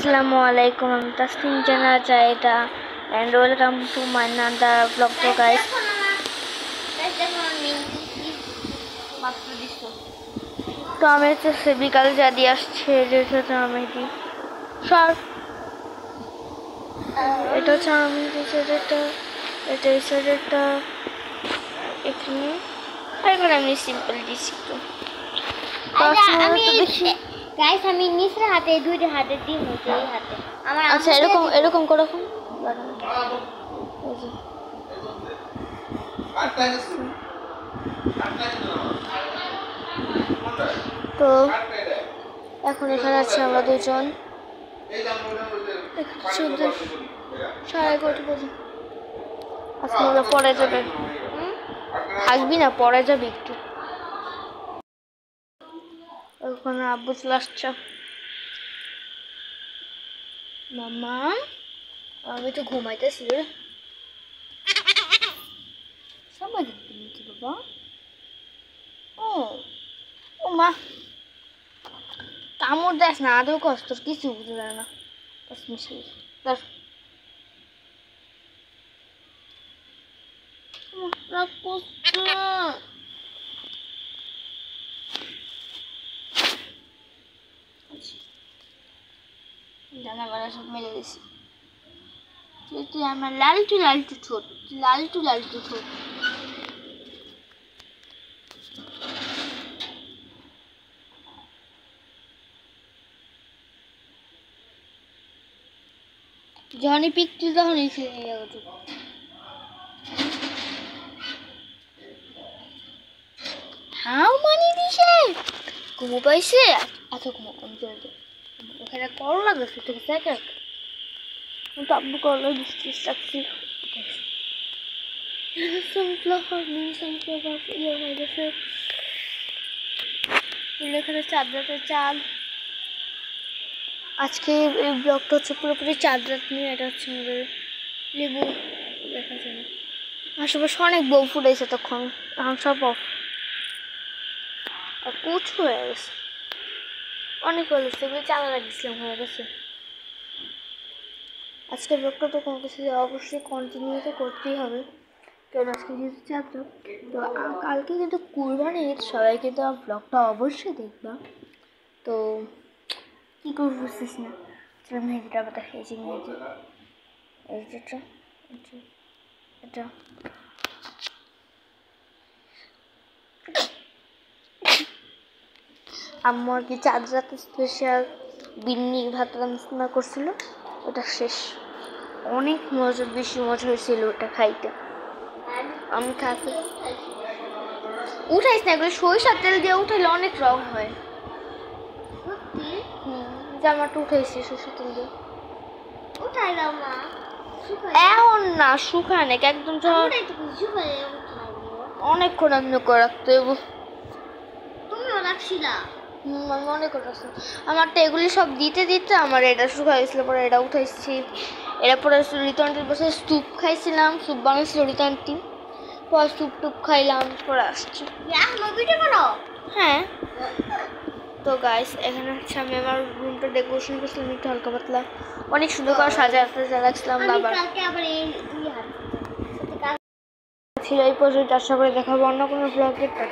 Assalamu alaikum, I'm Tasneem Jannah Jaida and welcome to my another vlog. So guys, তো আমি হচ্ছে বিকালে যা দিয়ে আসছে এটা আমি দিই সব এটা হচ্ছে আমি এটা এই সাইডেরটা এখানে এখানে আমি সিম্পল দিচ্ছি তো আমি গাইস আমি নিচের হাতে দুইটা হাতে দিই হচ্ছে এই হাতে আমার আচ্ছা এরকম করে রাখুন তো এখন এখানে আছে আমরা দুজন সাড়ে কোটি বাজে আজকে আমরা পরে যাবে থাকবি না পরে যাবি একটু ওখানে আব্বু চলে আসছে মামা আমি তো ঘুমাইতেছি রে সবাই দেখতে বাবা ও মা কামড় দেখ না আদৌ কষ্ট কিছু বুঝতে যায় না জানা বাড়া সব মেলে দিছি তুই আমার লালটু ঠোঁট যখনই পিকটি তখনই ছেড়ে যাবো হাও মানি দিছে ঘুমো পাইছে আচ্ছা ঘুমো আমি চলে যাই ওখানে করলা গেছে থেকে স্যাকার আমি তো আব্বু করলা দিচ্ছি রাখছি সানফ্লাওয়ার ইয়ে হয়ে গেছে এখানে চাঁদ রাতের চাঁদ আজকে এই ব্লগটা হচ্ছে পুরোপুরি চাঁদ রাত নিয়ে এটা হচ্ছে আমাদের লেবু দেখা যায় না আশেপাশে অনেক বউ ফুটাইছে তখন এখন সব অফ আর কুচু হয়ে গেছে অনেক হয়ে গেছে এগুলো চালা লাগিয়েছিলাম হয়ে গেছে আজকের ব্লগটা তো কোনো কিছু অবশ্যই কন্টিনিউ তো করতেই হবে কারণ আজকে যেহেতু চাঁদ রাত তো কালকে কিন্তু কুরবানি ঈদ সবাই কিন্তু আমার ব্লগটা অবশ্যই দেখবা তো কী করে বুঝছিস না চলো মেহেদিটা আবার দেখিয়েছি মেহেদি এটা আম্মু আর কি চাঁদ রাতে স্পেশাল বিন্নি ভাত রান্না করছিল ওটা শেষ অনেক মজা বেশি মজা হয়েছিল ওটা খাইতে আমি খাতে উঠাইস না এগুলো সরিষার তেল দিয়ে উঠাইলে অনেক রং হয় জামাটা উঠাইছি সরিষার তেল দিয়ে উঠাই দাও মা এখন না শুকায় নাকি একদম অনেকক্ষণ আমি করে রাখতে তুমিও রাখছিলা আমি মনে করছি আমারটা এগুলি সব দিতে দিতে আমার এটা শুকা গেছিল পরে এটা উঠাইছি এটা পরে রিতন্টির বসে স্যুপ খাইছিলাম স্যুপ বানাইছিল রিতন্টি পরে স্যুপ টুপ খাইলাম পরে আসছি হ্যাঁ তো গাইস এখানে হচ্ছে আমি আমার রুমটা ডেকোরেশন করছিলাম একটু হালকা পাতলা অনেক সুন্দর করে সাজাতে রাখছিলাম বাবার ছিল এই পর্যন্ত আশা করে দেখাবো অন্য কোনো ব্লগে